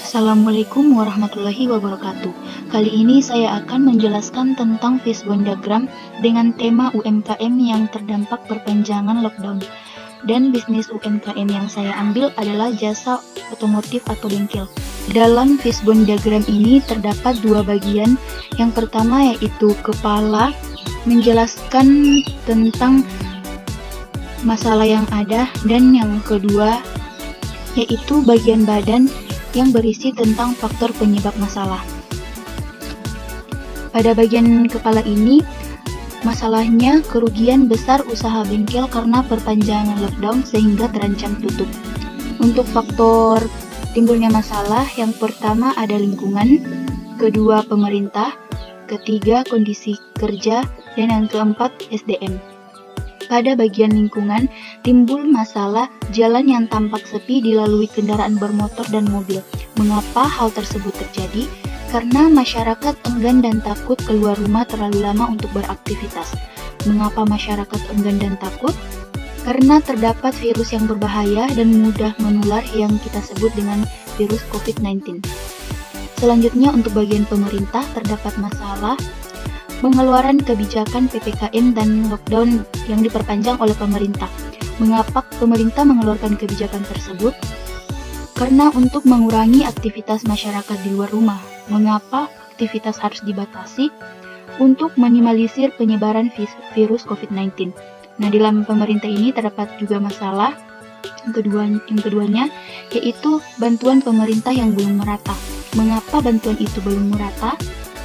Assalamualaikum warahmatullahi wabarakatuh. Kali ini saya akan menjelaskan tentang fishbone diagram dengan tema UMKM yang terdampak perpanjangan lockdown. Dan bisnis UMKM yang saya ambil adalah jasa otomotif atau bengkel. Dalam fishbone diagram ini terdapat dua bagian. Yang pertama yaitu kepala, menjelaskan tentang masalah yang ada, dan yang kedua yaitu bagian badan yang berisi tentang faktor penyebab masalah. Pada bagian kepala ini, masalahnya kerugian besar usaha bengkel karena perpanjangan lockdown sehingga terancam tutup. Untuk faktor timbulnya masalah, yang pertama ada lingkungan, kedua pemerintah, ketiga kondisi kerja, dan yang keempat SDM. Pada bagian lingkungan, timbul masalah jalan yang tampak sepi dilalui kendaraan bermotor dan mobil. Mengapa hal tersebut terjadi? Karena masyarakat enggan dan takut keluar rumah terlalu lama untuk beraktivitas. Mengapa masyarakat enggan dan takut? Karena terdapat virus yang berbahaya dan mudah menular yang kita sebut dengan virus COVID-19. Selanjutnya untuk bagian pemerintah terdapat masalah pengeluaran kebijakan PPKM dan lockdown yang diperpanjang oleh pemerintah. Mengapa pemerintah mengeluarkan kebijakan tersebut? Karena untuk mengurangi aktivitas masyarakat di luar rumah. Mengapa aktivitas harus dibatasi? Untuk minimalisir penyebaran virus COVID-19. Nah, dalam pemerintah ini terdapat juga masalah yang keduanya yaitu bantuan pemerintah yang belum merata. Mengapa bantuan itu belum merata?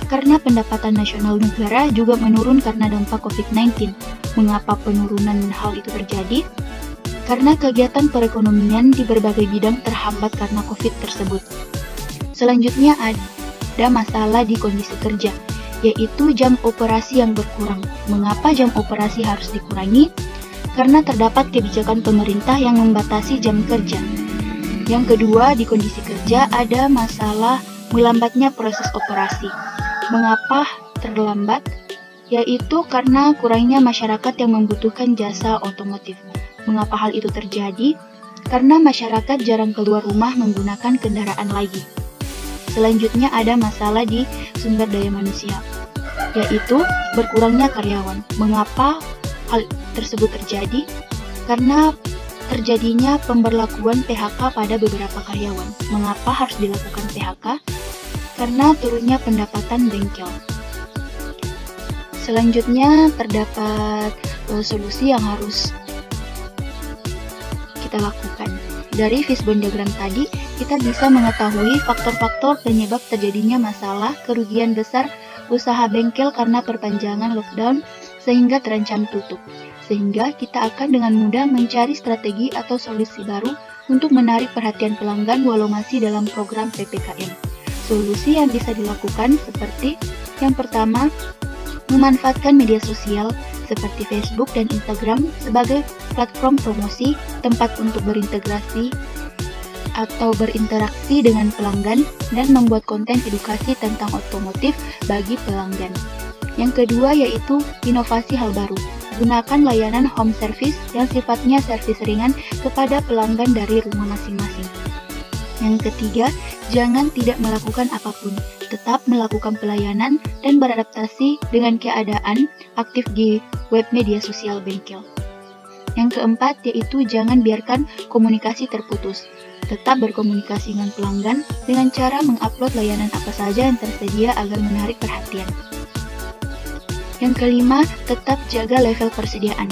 Karena pendapatan nasional negara juga menurun karena dampak COVID-19. Mengapa penurunan hal itu terjadi? Karena kegiatan perekonomian di berbagai bidang terhambat karena COVID tersebut. Selanjutnya ada masalah di kondisi kerja, yaitu jam operasi yang berkurang. Mengapa jam operasi harus dikurangi? Karena terdapat kebijakan pemerintah yang membatasi jam kerja. Yang kedua, di kondisi kerja ada masalah melambatnya proses operasi. Mengapa terlambat? Yaitu karena kurangnya masyarakat yang membutuhkan jasa otomotif. Mengapa hal itu terjadi? Karena masyarakat jarang keluar rumah menggunakan kendaraan lagi. Selanjutnya ada masalah di sumber daya manusia, yaitu berkurangnya karyawan. Mengapa hal tersebut terjadi? Karena terjadinya pemberlakuan PHK pada beberapa karyawan. Mengapa harus dilakukan PHK? Karena turunnya pendapatan bengkel. Selanjutnya terdapat solusi yang harus kita lakukan. Dari fishbone diagram tadi, kita bisa mengetahui faktor-faktor penyebab terjadinya masalah kerugian besar usaha bengkel karena perpanjangan lockdown sehingga terancam tutup. Sehingga kita akan dengan mudah mencari strategi atau solusi baru untuk menarik perhatian pelanggan walau masih dalam program PPKM. Solusi yang bisa dilakukan seperti yang pertama, memanfaatkan media sosial seperti Facebook dan Instagram sebagai platform promosi, tempat untuk berintegrasi atau berinteraksi dengan pelanggan dan membuat konten edukasi tentang otomotif bagi pelanggan. Yang kedua yaitu inovasi hal baru. Gunakan layanan home service yang sifatnya servis ringan kepada pelanggan dari rumah masing-masing. Yang ketiga, jangan tidak melakukan apapun, tetap melakukan pelayanan dan beradaptasi dengan keadaan aktif di web media sosial bengkel. Yang keempat yaitu jangan biarkan komunikasi terputus, tetap berkomunikasi dengan pelanggan dengan cara mengupload layanan apa saja yang tersedia agar menarik perhatian. Yang kelima, tetap jaga level persediaan.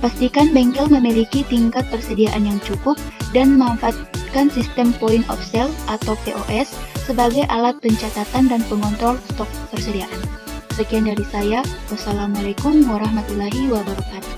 Pastikan bengkel memiliki tingkat persediaan yang cukup dan manfaatkan sistem point of sale atau POS sebagai alat pencatatan dan pengontrol stok persediaan. Sekian dari saya. Wassalamualaikum warahmatullahi wabarakatuh.